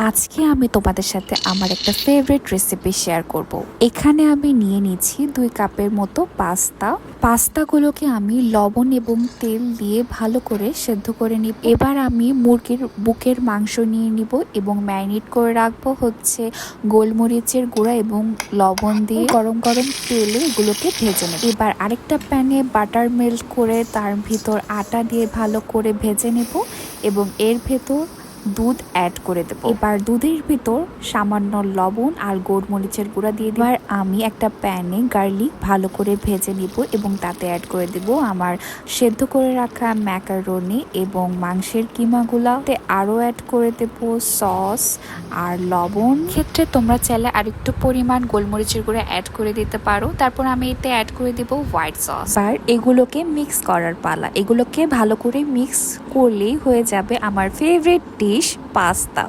আজকে আমি তোমাদের সাথে আমার একটা ফেভারিট রেসিপি শেয়ার করব। এখানে আমি নিয়ে নিচ্ছি 2 কাপের মতো পাস্তাগুলোকে আমি লবণ এবং তেল দিয়ে ভালো করে সেদ্ধ করে নিব। এবার আমি মুরগির বুকের মাংস নিয়ে নিব এবং ম্যারিনেট করে রাখবো হচ্ছে গোলমরিচের গুঁড়া এবং লবণ দিয়ে গরম গরম তেলে এগুলোকে ভেজে নেব। এবার আরেকটা প্যানে বাটার মেল্ট করে তার ভিতর আটা দিয়ে ভালো করে ভেজে নেব এবং এর ভেতর দুধ অ্যাড করে দেবো। এবার দুধের ভিতর সামান্য লবণ আর গোলমরিচের গুঁড়া দিয়ে এবার আমি একটা প্যানে গার্লিক ভালো করে ভেজে নিব এবং তাতে অ্যাড করে দেব আমার সেদ্ধ করে রাখা ম্যাকারোনি এবং মাংসের কিমাগুলাতে আরও অ্যাড করে দেব সস আর লবণ। ক্ষেত্রে তোমরা চাইলে আরেকটু পরিমাণ গোলমরিচের গুঁড়া অ্যাড করে দিতে পারো। তারপর আমি এতে অ্যাড করে দেব হোয়াইট সস। আর এগুলোকে মিক্স করার পালা। এগুলোকে ভালো করে মিক্স করলেই হয়ে যাবে আমার ফেভারিট ডিশ পাস্তা।